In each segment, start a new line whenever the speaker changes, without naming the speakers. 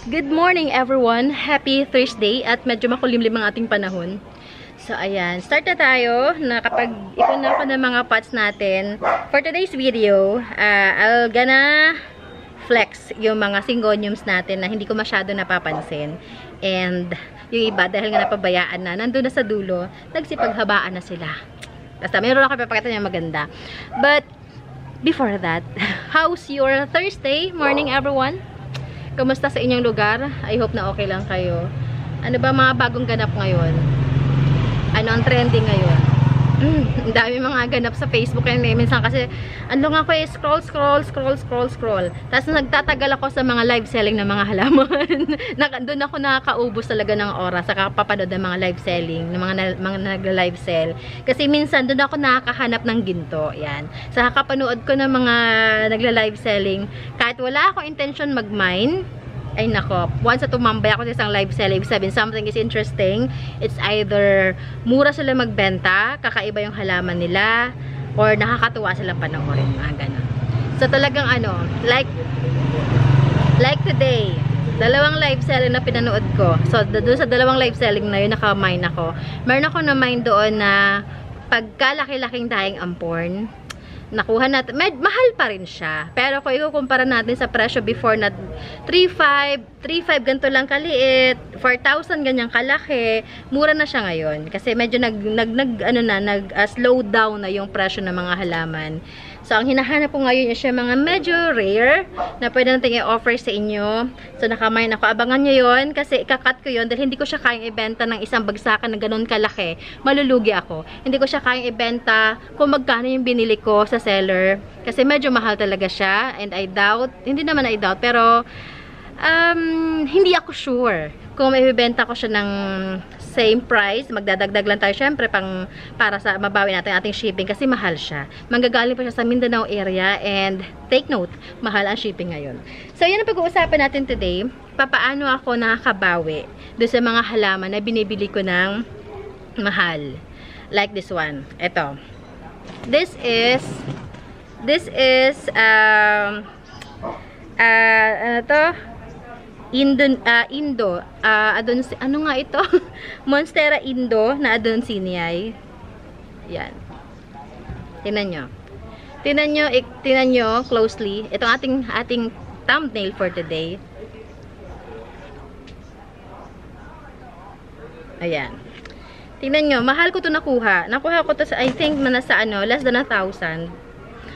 Good morning everyone! Happy Thursday at medyo makulimlim ang ating panahon. So ayan, start na tayo. Nakapag-ipon na ako ng mga pots natin. For today's video, I'll gonna flex yung mga syngoniums natin na hindi ko masyado napapansin. And yung iba, dahil nga napabayaan na, nandun na sa dulo, nagsipaghabaan na sila. Basta mayroon ako papakita niya maganda. But before that, how's your Thursday morning everyone? Kamusta sa inyong lugar? I hope na okay lang kayo. Ano ba mga bagong ganap ngayon? Ano ang trending ngayon? Ang dami mga ganap sa Facebook and minsan kasi ano nga ko scroll. Tapos nagtatagal ako sa mga live selling ng mga halaman. Doon ako nakakaubos talaga ng oras sa kapapanood ng mga live selling, ng mga nagla-live sell. Kasi minsan doon ako nakakahanap ng ginto. Yan. Sa kapanood ko ng mga nagla-live selling, kahit wala akong intention mag-mine, ay nako, once na tumambay ako sa isang live selling, sabihin something is interesting, it's either mura sila magbenta, kakaiba yung halaman nila, or nakakatuwa silang panoorin, mga ganun. So talagang ano, like today, dalawang live selling na pinanood ko. So doon sa dalawang live selling na yun, naka-mine ako. Meron ako na mine doon na pagkalaki-laking daing ampon, nakuha natin, mahal pa rin siya. Pero kung ikukumpara natin sa presyo before na 3,500 ganito lang kaliit, 4,000 ganyang kalaki, mura na siya ngayon. Kasi medyo slow down na yung presyo ng mga halaman. So, ang hinahanap ko ngayon is yung mga medyo rare na pwede natin i-offer sa inyo. So, nakamine ako. Abangan nyo yun kasi ikakat ko yun dahil hindi ko siya kayang ibenta ng isang bagsakan na ganun kalaki. Malulugi ako. Hindi ko siya kayang ibenta kung magkano yung binili ko sa seller. Kasi medyo mahal talaga siya. And I doubt, hindi naman I doubt, pero hindi ako sure kung may ibibenta ko siya ng same price. Magdadagdag lang tayo syempre para sa mabawi natin ating shipping kasi mahal siya. Manggagaling pa siya sa Mindanao area and take note, mahal ang shipping ngayon. So yun ang pag-uusapan natin today. Papaano ako nakakabawi doon sa mga halaman na binibili ko ng mahal. Like this one. Ito. This is ano to? Ano nga ito? Monstera Indo na Adonsiniae. Yan. Tingnan nyo. Tingnan nyo closely. Itong ating thumbnail for today. Ayan. Tingnan nyo. Mahal ko to nakuha. Nakuha ko to sa, I think, nasa less than 1,000.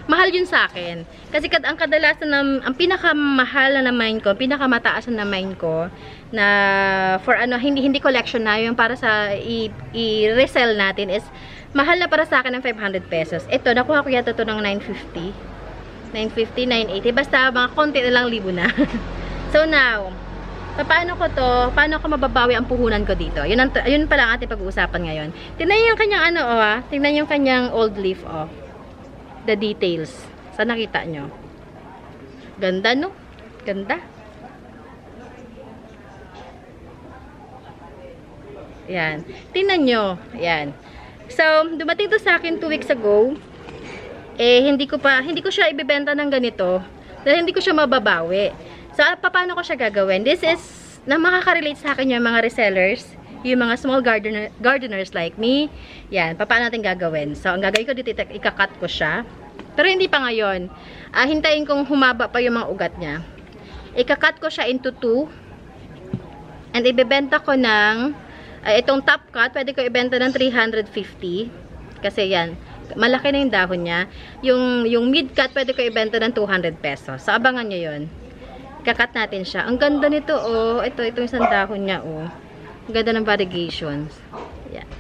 Mahal yun sa akin. Kasi ang kadalasan ang pinakamahal na mine ko, pinakamataas na mine ko, na for hindi collection na, yung para sa i-resell natin is, mahal na para sa akin ng 500 pesos. Ito, nakuha ko yata to ng 950, 980. Basta mga konti na lang libo na. So now, paano ko mababawi ang puhunan ko dito? Yun pala ang ating pag-uusapan ngayon. Tingnan yung kanyang tingnan yung kanyang old leaf, the details. Saan nakita nyo? Ganda, no? Ganda. Yan. Tingnan nyo. Yan. So, dumating to sa akin 2 weeks ago. Hindi ko siya ibebenta ng ganito. Dahil hindi ko siya mababawi. So, paano ko siya gagawin? This is, na makaka-relate sa akin yung mga resellers. Yung mga small gardeners like me. Yan, paano natin gagawin? So, ang gagawin ko dito, ikakat ko siya. Pero hindi pa ngayon. Hintayin kong humaba pa yung mga ugat niya. Ikakat ko siya into 2. And ibebenta ko ng, itong top cut, pwede ko ibenta ng 350. Kasi yan, malaki na yung dahon niya. Yung mid cut, pwede ko ibenta ng 200 pesos. So, abangan nyo yun. Ikakat natin siya. Ang ganda nito, Ito isang dahon niya, Ang ganda ng variegations. Yan.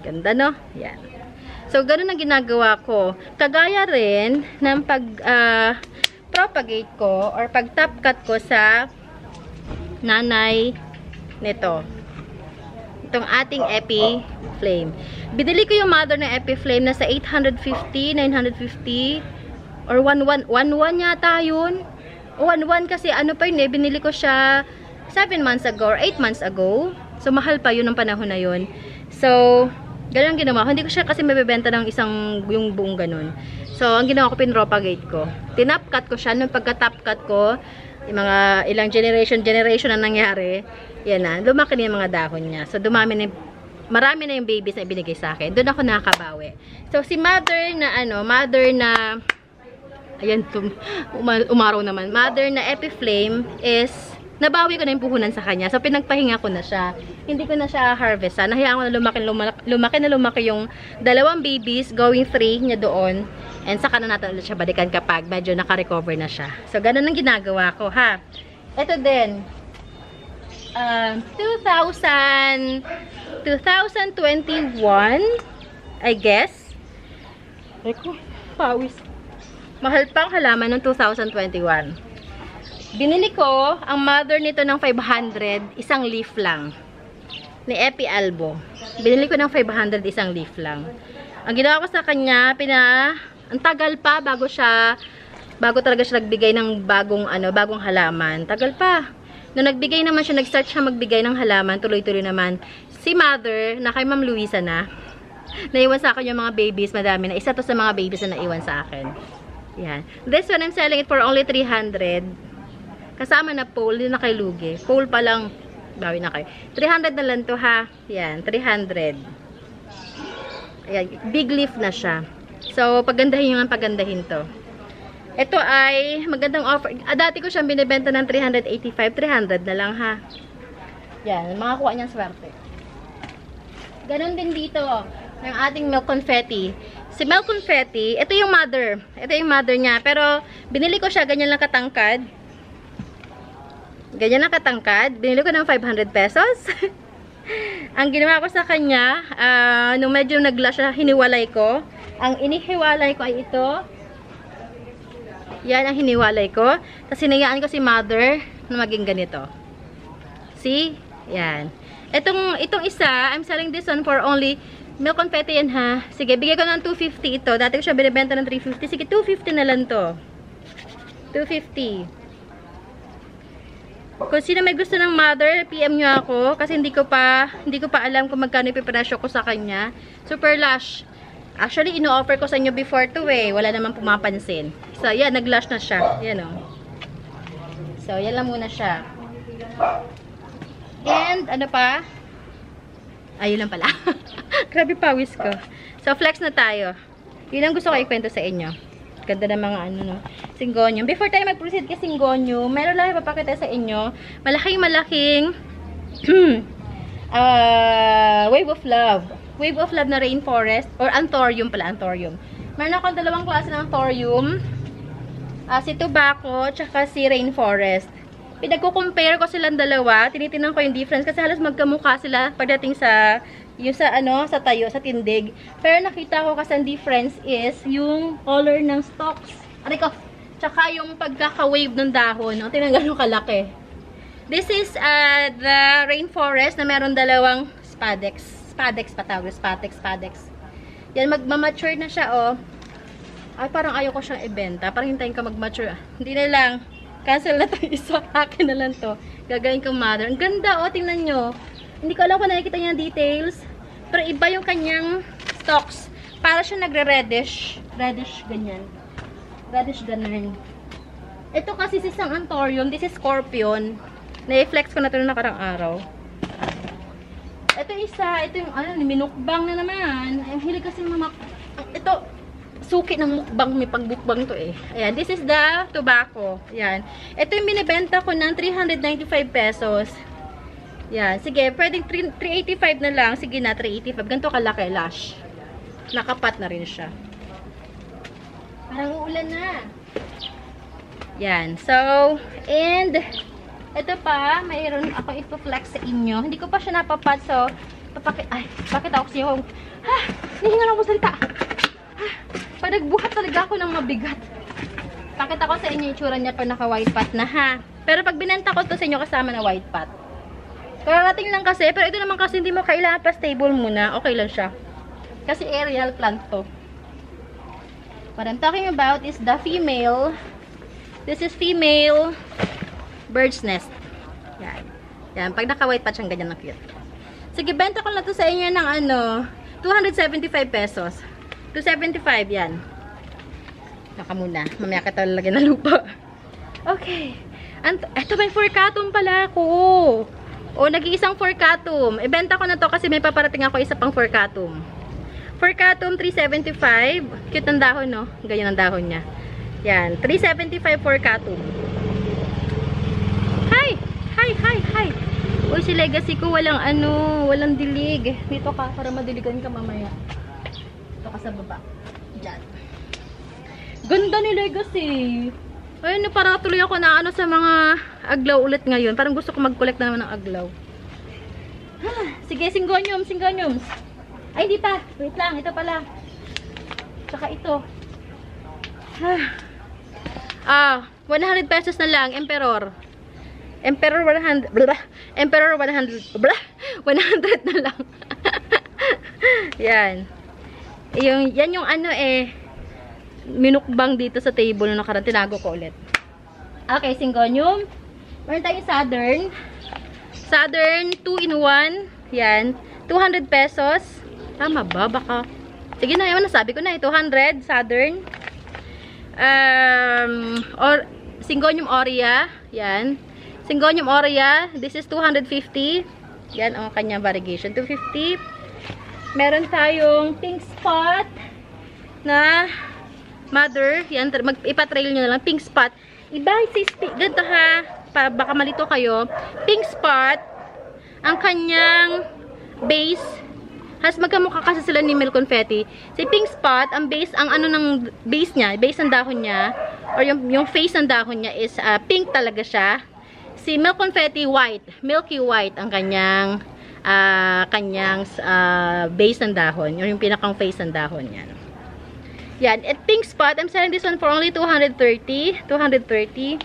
Ganda, no? Yan. So, ganun ang ginagawa ko. Kagaya rin ng pag-propagate ko or pag-top cut ko sa nanay nito. Itong ating Epi Flame. Binili ko yung mother ng Epi Flame na sa 850, 950, or 11 yata yun. 11 kasi pa yun binili ko siya 7 months ago or 8 months ago. So, mahal pa yun ng panahon na yun. So, ganun ang ginawa ko. Hindi ko siya kasi mabibenta ng yung buong ganun. So, ang ginawa ko, pinropagate ko. Tinap cut ko siya. Nung pagka-top cut ko, yung mga ilang generation na nangyari, yan na, lumaki na yung mga dahon niya. So, marami na yung babies na ibinigay sa akin. Doon ako nakakabawi. So, si mother na, ayan, umaraw naman. Mother na Epiflame is, nabawi ko na yung puhunan sa kanya. So, pinagpahinga ko na siya. Hindi ko na siya harvestan. Nahiyaan ko na lumaki yung dalawang babies, going 3 niya doon. And saka na natin ulit siya balikan kapag medyo naka-recover na siya. So, ganun ang ginagawa ko, ha. Ito din. 2021, I guess. Eko, pawis. Mahal pang halaman ng 2021. Binili ko ang mother nito ng 500, isang leaf lang. Ni Epi Albo. Binili ko ng 500, isang leaf lang. Ang ginawa ko sa kanya, ang tagal pa bago talaga siya nagbigay ng bagong halaman. Tagal pa. Nung nagbigay naman siya, nag-start siya magbigay ng halaman, tuloy-tuloy naman. Si mother, na kay Ma'am Luisa na, naiwan sa akin yung mga babies, madami na. Isa to sa mga babies na naiwan sa akin. Yan. This one, I'm selling it for only 300. Kasama na pole, hindi na kay lugi. Pole pa lang, bawi na kayo. 300 na lang to, ha. Yan, 300. Ayan, big leaf na siya. So, pagandahin yung pagandahin to. Ito ay magandang offer. Dati ko siyang binibenta ng 385. 300 na lang, ha. Yan, makakuha niyang swerte. Ganon din dito, ng ating milk confetti. Si milk confetti, ito yung mother. Ito yung mother niya. Pero, binili ko siya, ganyan lang katangkad. Ganyan lang katangkad. Binili ko ng 500 pesos. Ang ginawa ko sa kanya, nung medyo nag-blush siya, hiniwalay ko. Ang inihiwalay ko ay ito. Yan ang hiniwalay ko. Tapos hinayaan ko si mother na maging ganito. See? Yan. Itong isa, I'm selling this one for only milk confetti yan, ha. Sige, bigay ko ng 250 ito. Dati ko siya binibenta ng 350. Sige, 250 na lang to. 250. Kung sino may gusto ng mother, PM nyo ako. Kasi hindi ko pa alam kung magkano ipipresyo ko sa kanya. Super lush. Actually, ino-offer ko sa inyo before to eh. Wala naman pumapansin. So, yan. Nag-lush na siya. Yan o. So, yan lang muna siya. And, ano pa? Ayun lang pala. Grabe pawis ko. So, flex na tayo. Yun ang gusto ko ikwento sa inyo. Ganda ng mga Syngonium. Before tayo mag-proceed kay Syngonium, meron lang ipapakita sa inyo. Malaking Wave of Love. Wave of Love na rainforest. Or Anthurium pala. Anthurium. Meron akong dalawang klase ng Anthurium. Si Tobacco, tsaka si Rainforest. Pinagko-compare ko silang dalawa. Tinitingnan ko yung difference. Kasi halos magkamukha sila pagdating sa tayo, sa tindig. Pero nakita ko kasi ang difference is yung color ng stalks. Tsaka yung pagkaka-wave ng dahon. No? Tingnan gano'ng kalaki. This is the Rainforest na meron dalawang spadex. Spadex. Yan, magmamature na siya, oh. Ay, parang ayaw ko siyang ibenta. Parang hintayin ka mag-mature. Hindi na lang. Cancel na itong isa. Akin na lang to. Gagawin kong mother. Ang ganda, oh. Tingnan nyo. Hindi ko alam kung nakikita niya yung details. Pero iba yung kanyang stalks. Para siya nagre-reddish. Reddish, ganyan. Reddish, ganun. Ito kasi si isang Anthurium. This is Scorpion. Na-flex ko na ito na nakarang araw. Ito isa. Ito yung, minukbang na naman. Ang hilig kasi ito, suki ng mukbang. May pagbukbang to eh. Ayan. This is the tobacco. Ayan. Ito yung binibenta ko ng 395 pesos. Yan. Sige, pwedeng 385 na lang. Sige na, 385. Ganito kalaki, lash. Nakapat na rin siya. Parang uulan na. Yan. So, and, ito pa, mayroon ako ipo-flex sa inyo. Hindi ko pa siya napapat, so, pakita ko sa inyo. Hihinga lang ako salita. Pag nagbuhat talaga ako ng mabigat. Pakita ko sa inyo yung itsura niya pag naka-white pot na, ha. Pero pag binenta ko to sa inyo kasama na white pot. Kararating lang kasi, pero ito naman kasi hindi mo kailangan pa stable muna. Okay lang siya. Kasi aerial plant to. What I'm talking about is the female. This is female bird's nest. Yan. Yan. Pag naka-white patch, ang ganyan na cute. Sige, benta ko na to sa inyo ng 275 pesos. 275 yan. Naka muna. Mamaya ka talaga ng lupa. Okay. Eto, may furcatum pala ako. O, nag-iisang furcatum. Ibenta ko na to kasi may paparating ako isa pang furcatum. Furcatum, 375. Cute ang dahon, no? Ganyan ang dahon niya. Yan, 375 furcatum. Hi! Hi, hi, hi! Uy, si Legacy ko walang walang dilig. Dito ka, para madiligan ka mamaya. Dito ka sa baba. Diyan. Ganda ni Legacy. Ayun, parang tuloy ako na sa mga aglaw ulit ngayon. Parang gusto ko mag-collect na naman ng aglaw. Sige, syngoniums, syngoniums. Ay, hindi pa. Wait lang, ito pala. Tsaka ito. 100 pesos na lang, Emperor. Emperor 100. Emperor 100. 100 na lang. Yan. Yan yung minukbang dito sa table na nakaraan. Tinago ko ulit. Okay, syngonium. Meron tayong Southern. Southern 2-in-1. Yan. 200 pesos. Tama ba? Baka. Sige na, nasabi ko na. 200. Southern. Syngonium aurea. Yan. Syngonium aurea. This is 250. Yan ang kanyang variegation. 250. Meron tayong pink spot na mother. Yan. Ipatrail nyo na lang. Pink spot. Iba, ganito ha. Baka malito kayo. Pink spot. Ang kanyang base. Has magkamukha kasi sila ni Milk Confetti. Si Pink Spot, ang base, ang ng base niya, base ng dahon niya, or yung face ng dahon niya is pink talaga siya. Si Milk Confetti, white. Milky white ang kanyang base ng dahon. Yung pinakang face ng dahon niya. Yan. At Pink Spot, I'm selling this one for only 230. 230.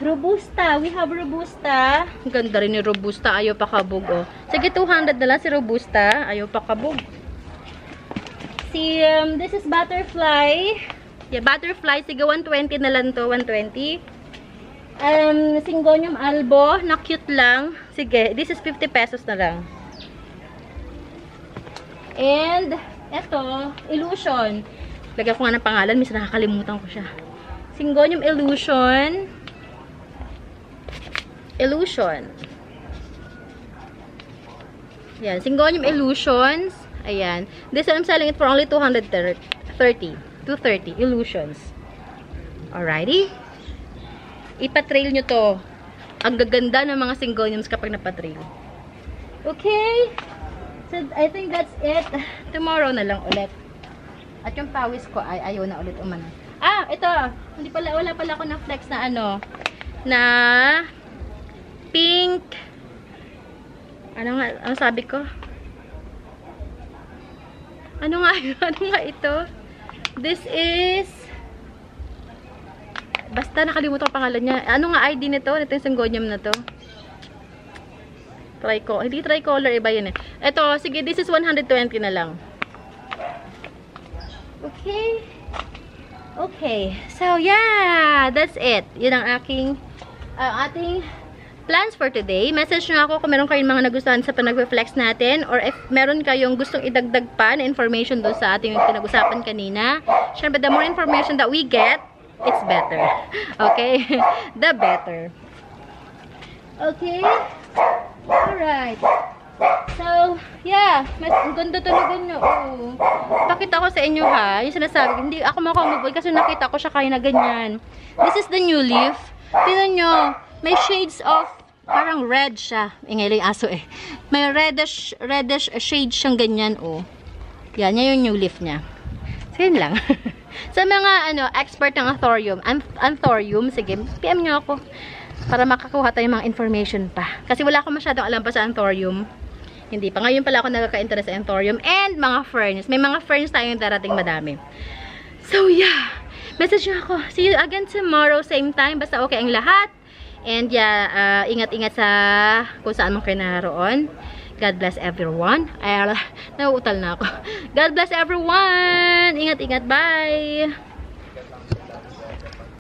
Robusta. We have Robusta. Ganda rin ni Robusta. Ayaw pa kabog, oh. Sige, 200 na lang si Robusta. Ayaw pa kabog. This is Butterfly. Yeah, Butterfly. Sige, 120 na lang to. 120. Syngonium Albo. Na cute lang. Sige, this is 50 pesos na lang. And, eto, Illusion. Lagyan ko nga ng pangalan. Minsan nakakalimutan ko siya. Syngonium Illusion. Illusion. Yan. Syngonium Illusions. Ayan. This I'm selling it for only 230. 230. Illusions. Alrighty. Ipatrail nyo to. Ang gaganda ng mga syngoniums kapag napatrail. Okay. So, I think that's it. Tomorrow na lang ulit. At yung pawis ko ay ayaw na ulit umano. Ito. Wala pala ako na flex na na pink. Ano sabi ko? Ano nga ito? This is basta nakalimutan ko pangalan niya. Ano nga ID nito? Ito yung syngonium na to. Hindi tricolor, iba yun eh. Ito, sige, this is 120 na lang. Okay. Okay, so yeah, that's it. Yun ang ating plans for today. Message nyo ako kung meron kayong mga nagustuhan sa panag-reflex natin, or if meron kayong gustong idagdag pa na information doon sa ating pinag-usapan kanina. Siyempre, the more information that we get, it's better. Okay? The better. Okay? Alright. So, yeah. Ang ganda talaga nyo. Oh. Pakita ko sa inyo ha. Yung sinasabi, hindi ako makamove kasi nakita ko siya kaya na ganyan. This is the new leaf. Tignan nyo. May shades of, parang red siya. Ingay yung aso eh. May reddish shade siyang ganyan, oh. Yan yung new leaf niya. So, yun lang. Sa mga, expert ng Anthurium, sige, PM nyo ako. Para makakuha tayo mga information pa. Kasi wala akong masyadong alam pa sa Anthurium. Hindi pa. Ngayon pala ako nagkaka-interest sa Anthurium and mga ferns. May mga ferns tayong darating madami. So, yeah. Message nyo ako. See you again tomorrow, same time. Basta okay ang lahat. And yeah, ingat-ingat sa kung saan man kayo naroon. God bless everyone. Ay, nauutal na ako. God bless everyone. Ingat-ingat. Bye.